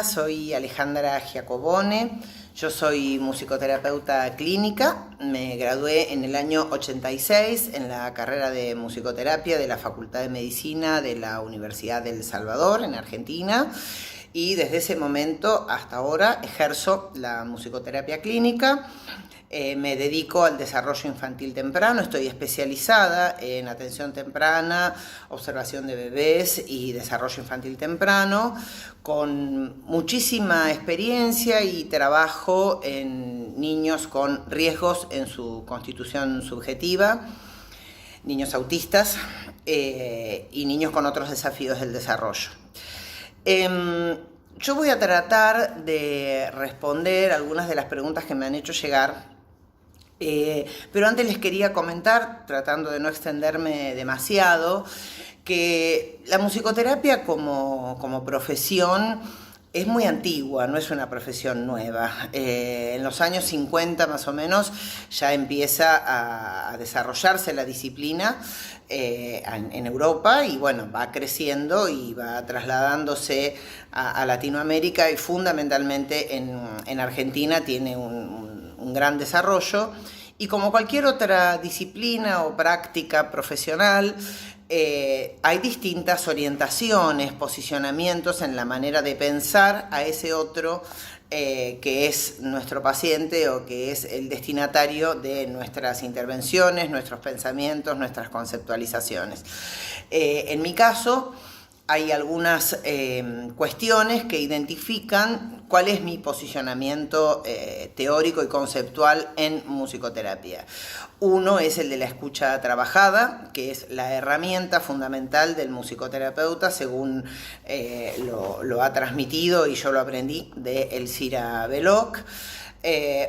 Hola, soy Alejandra Giacobone, yo soy musicoterapeuta clínica, me gradué en el año 86 en la carrera de musicoterapia de la Facultad de Medicina de la Universidad del Salvador, en Argentina, y desde ese momento hasta ahora ejerzo la musicoterapia clínica. Me dedico al desarrollo infantil temprano, estoy especializada en atención temprana, observación de bebés y desarrollo infantil temprano, con muchísima experiencia y trabajo en niños con riesgos en su constitución subjetiva, niños autistas y niños con otros desafíos del desarrollo. Yo voy a tratar de responder algunas de las preguntas que me han hecho llegar. Pero antes les quería comentar, tratando de no extenderme demasiado, que la musicoterapia como profesión es muy antigua, no es una profesión nueva. En los años 50 más o menos ya empieza a desarrollarse la disciplina en Europa y bueno, va creciendo y va trasladándose a Latinoamérica y fundamentalmente en Argentina tiene un gran desarrollo y como cualquier otra disciplina o práctica profesional hay distintas orientaciones, posicionamientos en la manera de pensar a ese otro que es nuestro paciente o que es el destinatario de nuestras intervenciones, nuestros pensamientos, nuestras conceptualizaciones. En mi caso, hay algunas cuestiones que identifican cuál es mi posicionamiento teórico y conceptual en musicoterapia. Uno es el de la escucha trabajada, que es la herramienta fundamental del musicoterapeuta, según lo ha transmitido y yo lo aprendí de Elcira Belloc.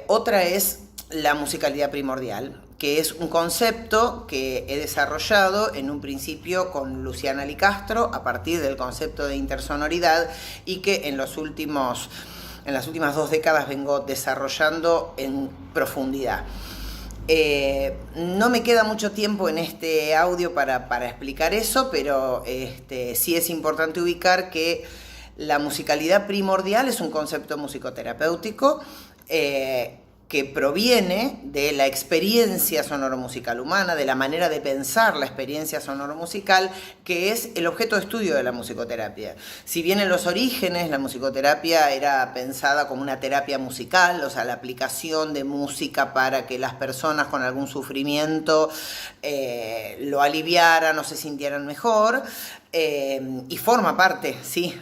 Otra es la musicalidad primordial, que es un concepto que he desarrollado en un principio con Luciana Licastro a partir del concepto de intersonoridad y que en las últimas 2 décadas vengo desarrollando en profundidad. No me queda mucho tiempo en este audio para explicar eso, pero sí es importante ubicar que la musicalidad primordial es un concepto musicoterapéutico que proviene de la experiencia sonoromusical humana, de la manera de pensar la experiencia sonoromusical, que es el objeto de estudio de la musicoterapia. Si bien en los orígenes la musicoterapia era pensada como una terapia musical, o sea, la aplicación de música para que las personas con algún sufrimiento lo aliviaran o se sintieran mejor, y forma parte, sí,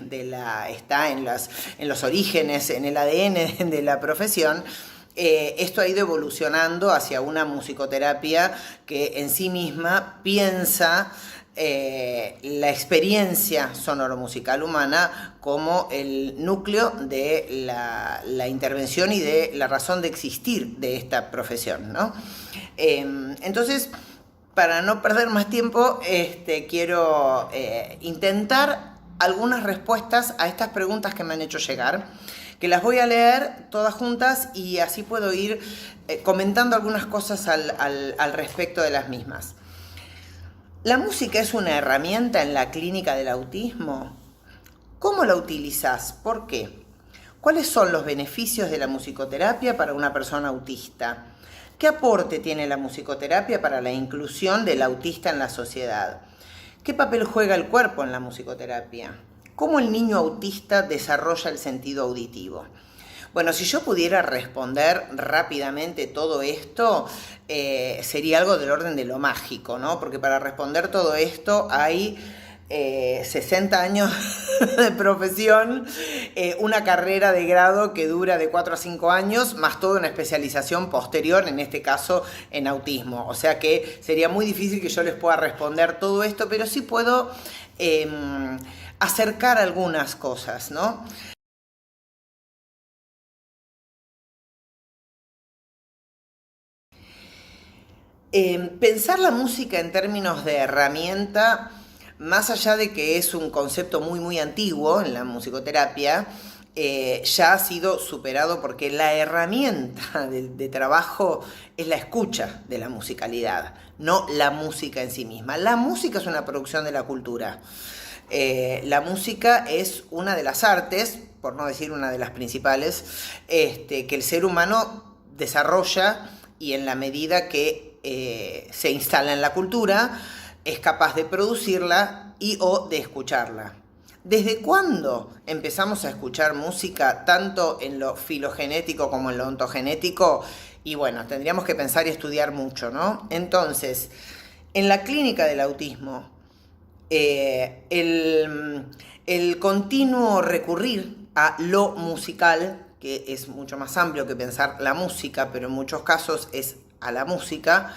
está en los orígenes, en el ADN de la profesión. Esto ha ido evolucionando hacia una musicoterapia que en sí misma piensa la experiencia sonoromusical humana como el núcleo de la intervención y de la razón de existir de esta profesión, ¿no? Entonces, para no perder más tiempo, quiero intentar algunas respuestas a estas preguntas que me han hecho llegar, que las voy a leer todas juntas y así puedo ir comentando algunas cosas al respecto de las mismas. ¿La música es una herramienta en la clínica del autismo? ¿Cómo la utilizás? ¿Por qué? ¿Cuáles son los beneficios de la musicoterapia para una persona autista? ¿Qué aporte tiene la musicoterapia para la inclusión del autista en la sociedad? ¿Qué papel juega el cuerpo en la musicoterapia? ¿Cómo el niño autista desarrolla el sentido auditivo? Bueno, si yo pudiera responder rápidamente todo esto, sería algo del orden de lo mágico, ¿no? Porque para responder todo esto hay 60 años de profesión, una carrera de grado que dura de 4 a 5 años, más toda una especialización posterior, en este caso en autismo. O sea que sería muy difícil que yo les pueda responder todo esto, pero sí puedo acercar algunas cosas, ¿no? Pensar la música en términos de herramienta, más allá de que es un concepto muy antiguo en la musicoterapia, ya ha sido superado porque la herramienta de trabajo es la escucha de la musicalidad, no la música en sí misma. La música es una producción de la cultura. La música es una de las artes, por no decir una de las principales, que el ser humano desarrolla, y en la medida que se instala en la cultura, es capaz de producirla y o de escucharla. ¿Desde cuándo empezamos a escuchar música, tanto en lo filogenético como en lo ontogenético? Y bueno, tendríamos que pensar y estudiar mucho, ¿no? Entonces, en la clínica del autismo, el continuo recurrir a lo musical, que es mucho más amplio que pensar la música, pero en muchos casos es a la música,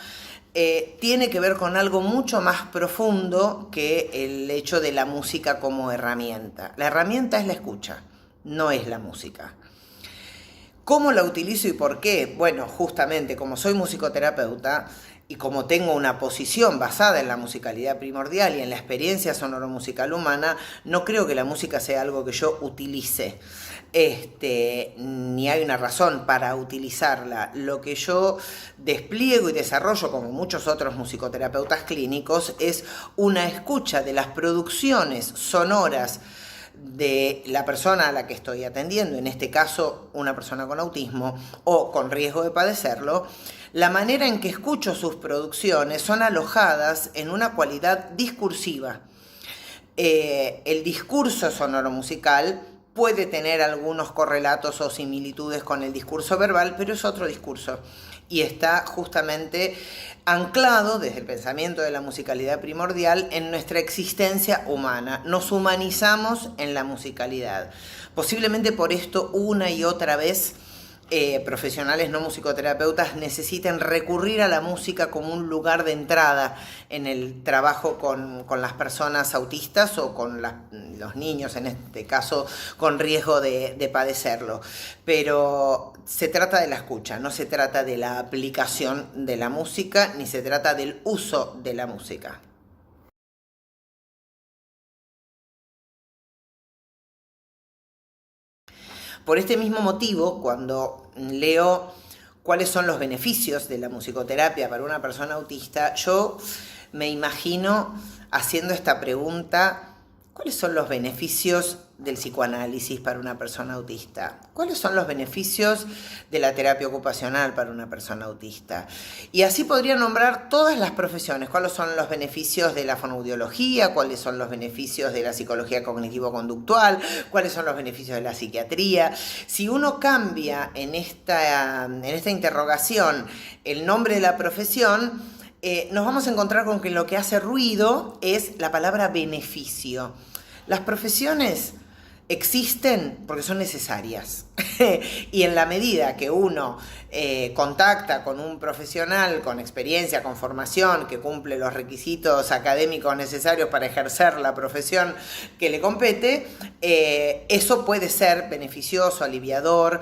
tiene que ver con algo mucho más profundo que el hecho de la música como herramienta. La herramienta es la escucha, no es la música. ¿Cómo la utilizo y por qué? Bueno, justamente como soy musicoterapeuta y como tengo una posición basada en la musicalidad primordial y en la experiencia sonoromusical humana, no creo que la música sea algo que yo utilice. Ni hay una razón para utilizarla. Lo que yo despliego y desarrollo, como muchos otros musicoterapeutas clínicos, es una escucha de las producciones sonoras de la persona a la que estoy atendiendo, en este caso una persona con autismo o con riesgo de padecerlo. La manera en que escucho sus producciones son alojadas en una cualidad discursiva. El discurso sonoro-musical puede tener algunos correlatos o similitudes con el discurso verbal, pero es otro discurso y está justamente anclado desde el pensamiento de la musicalidad primordial en nuestra existencia humana. Nos humanizamos en la musicalidad. Posiblemente por esto una y otra vez profesionales no musicoterapeutas necesiten recurrir a la música como un lugar de entrada en el trabajo con las personas autistas o con los niños, en este caso, con riesgo de padecerlo. Pero se trata de la escucha, no se trata de la aplicación de la música, ni se trata del uso de la música. Por este mismo motivo, cuando leo cuáles son los beneficios de la musicoterapia para una persona autista, yo me imagino haciendo esta pregunta: ¿cuáles son los beneficios del psicoanálisis para una persona autista? ¿Cuáles son los beneficios de la terapia ocupacional para una persona autista? Y así podría nombrar todas las profesiones. ¿Cuáles son los beneficios de la fonoaudiología? ¿Cuáles son los beneficios de la psicología cognitivo-conductual? ¿Cuáles son los beneficios de la psiquiatría? Si uno cambia en esta interrogación el nombre de la profesión, nos vamos a encontrar con que lo que hace ruido es la palabra beneficio. Las profesiones existen porque son necesarias y en la medida que uno contacta con un profesional con experiencia, con formación, que cumple los requisitos académicos necesarios para ejercer la profesión que le compete, eso puede ser beneficioso, aliviador,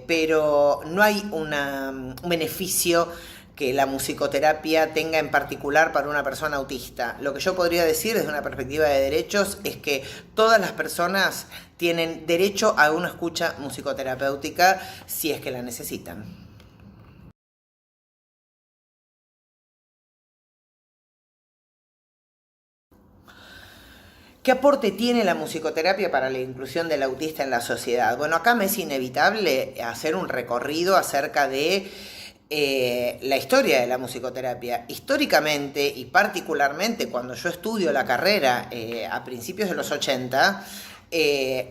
pero no hay un beneficio que la musicoterapia tenga en particular para una persona autista. Lo que yo podría decir desde una perspectiva de derechos es que todas las personas tienen derecho a una escucha musicoterapéutica si es que la necesitan. ¿Qué aporte tiene la musicoterapia para la inclusión del autista en la sociedad? Bueno, acá me es inevitable hacer un recorrido acerca de la historia de la musicoterapia. Históricamente y particularmente cuando yo estudio la carrera a principios de los 80,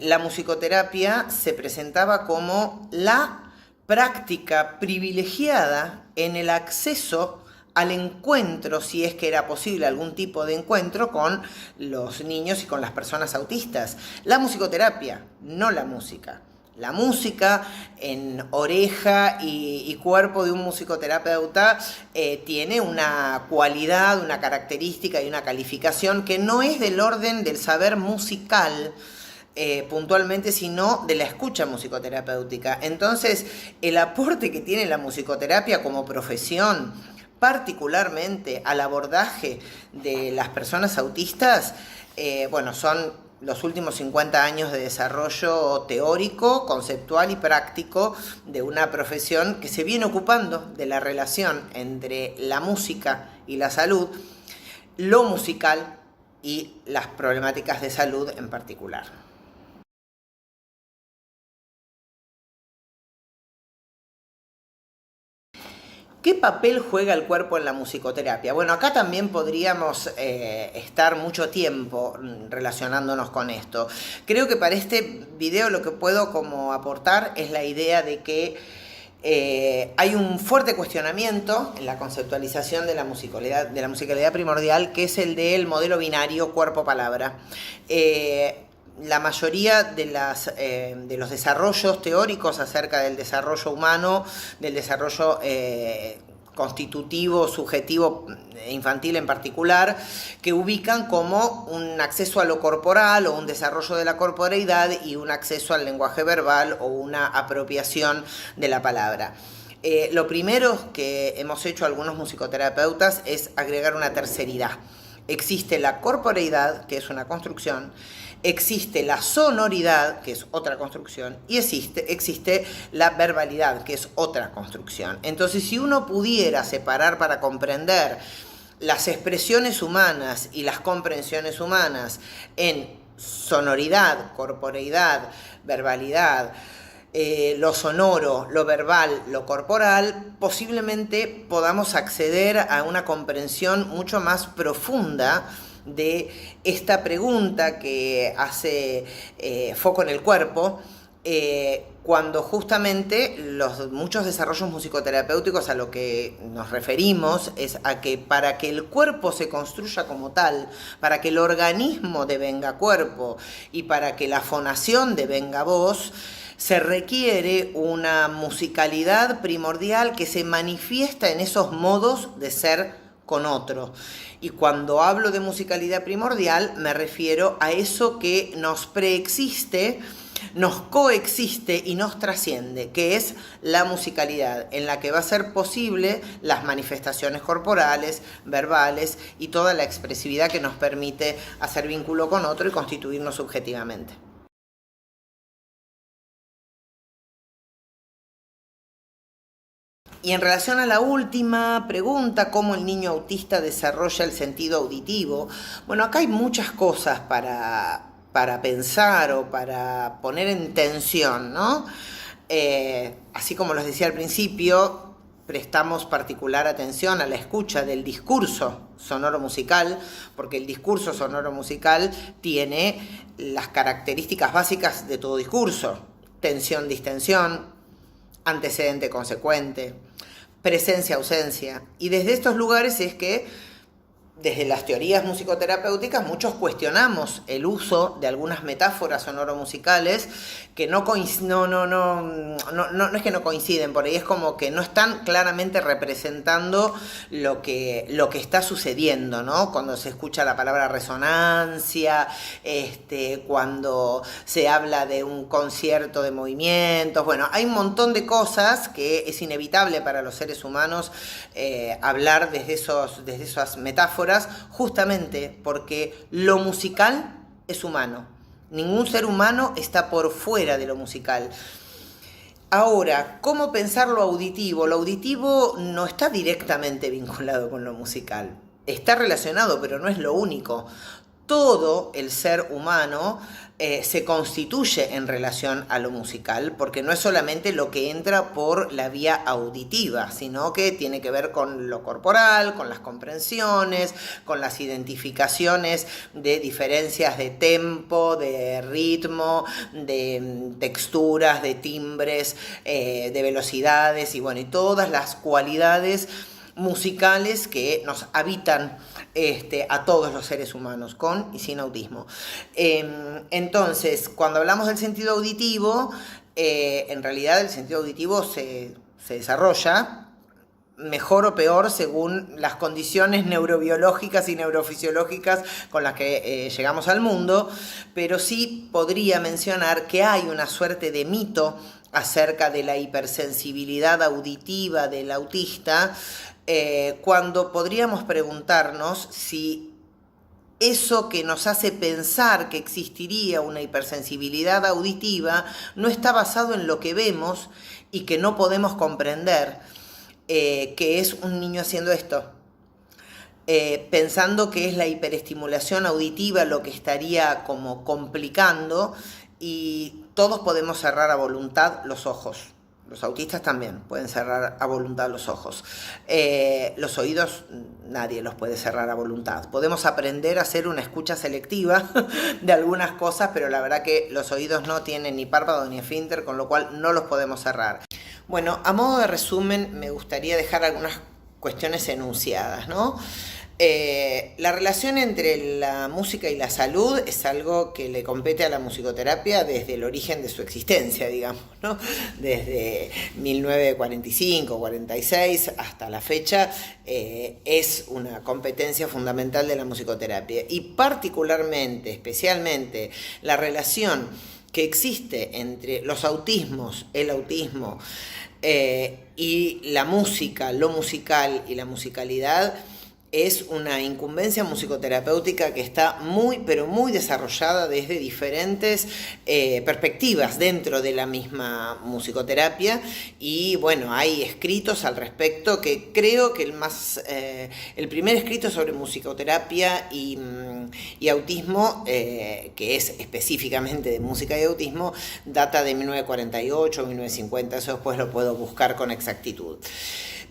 la musicoterapia se presentaba como la práctica privilegiada en el acceso al encuentro, si es que era posible algún tipo de encuentro con los niños y con las personas autistas. La musicoterapia, no la música. La música en oreja y cuerpo de un musicoterapeuta tiene una cualidad, una característica y una calificación que no es del orden del saber musical puntualmente, sino de la escucha musicoterapéutica. Entonces, el aporte que tiene la musicoterapia como profesión, particularmente al abordaje de las personas autistas, son los últimos 50 años de desarrollo teórico, conceptual y práctico de una profesión que se viene ocupando de la relación entre la música y la salud, lo musical y las problemáticas de salud en particular. ¿Qué papel juega el cuerpo en la musicoterapia? Bueno, acá también podríamos estar mucho tiempo relacionándonos con esto. Creo que para este video lo que puedo como aportar es la idea de que hay un fuerte cuestionamiento en la conceptualización de la musicalidad primordial, que es el del modelo binario cuerpo-palabra. La mayoría de los desarrollos teóricos acerca del desarrollo humano, del desarrollo constitutivo, subjetivo, infantil en particular, que ubican como un acceso a lo corporal o un desarrollo de la corporeidad y un acceso al lenguaje verbal o una apropiación de la palabra. Lo primero que hemos hecho algunos musicoterapeutas es agregar una terceridad. Existe la corporeidad, que es una construcción, existe la sonoridad, que es otra construcción, y existe la verbalidad, que es otra construcción. Entonces, si uno pudiera separar para comprender las expresiones humanas y las comprensiones humanas en sonoridad, corporeidad, verbalidad, lo sonoro, lo verbal, lo corporal, posiblemente podamos acceder a una comprensión mucho más profunda de esta pregunta que hace foco en el cuerpo, cuando justamente muchos desarrollos musicoterapéuticos a lo que nos referimos es a que para que el cuerpo se construya como tal, para que el organismo devenga cuerpo y para que la fonación devenga voz, se requiere una musicalidad primordial que se manifiesta en esos modos de ser con otro. Y cuando hablo de musicalidad primordial, me refiero a eso que nos preexiste, nos coexiste y nos trasciende, que es la musicalidad, en la que va a ser posible las manifestaciones corporales, verbales y toda la expresividad que nos permite hacer vínculo con otro y constituirnos subjetivamente. Y en relación a la última pregunta, ¿cómo el niño autista desarrolla el sentido auditivo? Bueno, acá hay muchas cosas para pensar o para poner en tensión, ¿no? Así como les decía al principio, prestamos particular atención a la escucha del discurso sonoro-musical, porque el discurso sonoro-musical tiene las características básicas de todo discurso: tensión-distensión, antecedente-consecuente, presencia-ausencia. Y desde estos lugares es que, desde las teorías musicoterapéuticas, muchos cuestionamos el uso de algunas metáforas sonoro-musicales que no es que no coinciden, por ahí es como que no están claramente representando lo que está sucediendo, ¿no? Cuando se escucha la palabra resonancia, cuando se habla de un concierto de movimientos, bueno, hay un montón de cosas que es inevitable para los seres humanos hablar desde esas metáforas, justamente porque lo musical es humano. Ningún ser humano está por fuera de lo musical. Ahora, ¿cómo pensar lo auditivo? Lo auditivo no está directamente vinculado con lo musical. Está relacionado, pero no es lo único. Todo el ser humano se constituye en relación a lo musical, porque no es solamente lo que entra por la vía auditiva, sino que tiene que ver con lo corporal, con las comprensiones, con las identificaciones de diferencias de tempo, de ritmo, de texturas, de timbres, de velocidades y bueno, y todas las cualidades musicales que nos habitan a todos los seres humanos, con y sin autismo. Entonces, cuando hablamos del sentido auditivo, en realidad el sentido auditivo se desarrolla mejor o peor según las condiciones neurobiológicas y neurofisiológicas con las que llegamos al mundo, pero sí podría mencionar que hay una suerte de mito acerca de la hipersensibilidad auditiva del autista, cuando podríamos preguntarnos si eso que nos hace pensar que existiría una hipersensibilidad auditiva no está basado en lo que vemos y que no podemos comprender, que es un niño haciendo esto, pensando que es la hiperestimulación auditiva lo que estaría como complicando, y todos podemos cerrar a voluntad los ojos. Los autistas también pueden cerrar a voluntad los ojos. Los oídos nadie los puede cerrar a voluntad. Podemos aprender a hacer una escucha selectiva de algunas cosas, pero la verdad que los oídos no tienen ni párpado ni esfínter, con lo cual no los podemos cerrar. Bueno, a modo de resumen me gustaría dejar algunas cuestiones enunciadas, ¿no? La relación entre la música y la salud es algo que le compete a la musicoterapia desde el origen de su existencia, digamos, ¿no? Desde 1945-46 hasta la fecha es una competencia fundamental de la musicoterapia y particularmente, especialmente, la relación que existe entre los autismos, el autismo y la música, lo musical y la musicalidad es una incumbencia musicoterapéutica que está muy, pero muy desarrollada desde diferentes perspectivas dentro de la misma musicoterapia y bueno, hay escritos al respecto que creo que el primer escrito sobre musicoterapia y autismo, que es específicamente de música y autismo, data de 1948, 1950, eso después lo puedo buscar con exactitud.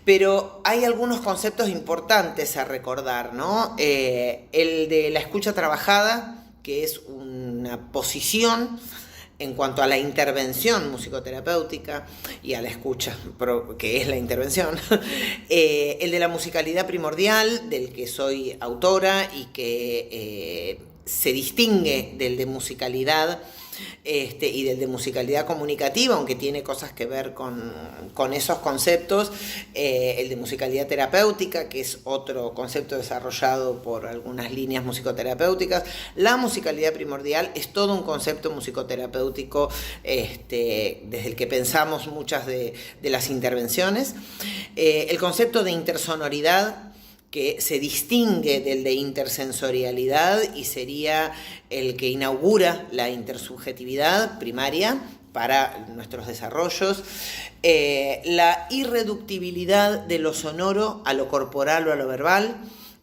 Pero hay algunos conceptos importantes a recordar, ¿no? El de la escucha trabajada, que es una posición en cuanto a la intervención musicoterapéutica y a la escucha, que es la intervención. El de la musicalidad primordial, del que soy autora y que se distingue del de musicalidad y del de musicalidad comunicativa, aunque tiene cosas que ver con esos conceptos, el de musicalidad terapéutica, que es otro concepto desarrollado por algunas líneas musicoterapéuticas. La musicalidad primordial es todo un concepto musicoterapéutico desde el que pensamos muchas de las intervenciones. El concepto de intersonoridad, que se distingue del de intersensorialidad y sería el que inaugura la intersubjetividad primaria para nuestros desarrollos, la irreductibilidad de lo sonoro a lo corporal o a lo verbal,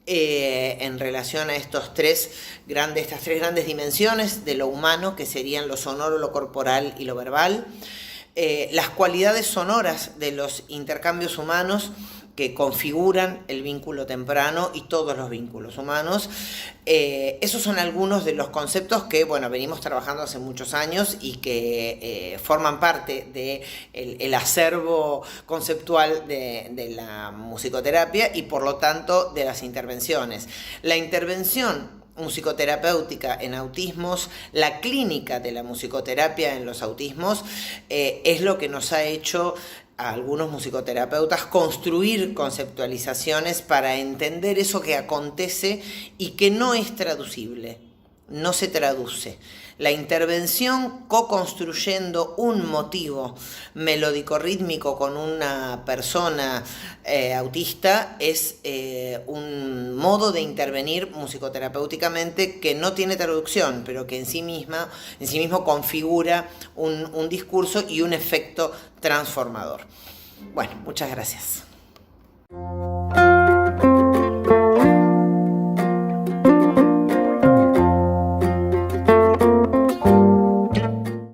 en relación a estas tres grandes dimensiones de lo humano, que serían lo sonoro, lo corporal y lo verbal, las cualidades sonoras de los intercambios humanos, que configuran el vínculo temprano y todos los vínculos humanos. Esos son algunos de los conceptos que, bueno, venimos trabajando hace muchos años y que forman parte del acervo conceptual de la musicoterapia y, por lo tanto, de las intervenciones. La intervención musicoterapéutica en autismos, la clínica de la musicoterapia en los autismos, es lo que nos ha hecho a algunos musicoterapeutas construir conceptualizaciones para entender eso que acontece y que no es traducible, no se traduce. La intervención co-construyendo un motivo melódico-rítmico con una persona autista es un modo de intervenir musicoterapéuticamente que no tiene traducción, pero que en sí mismo configura un discurso y un efecto transformador. Bueno, muchas gracias.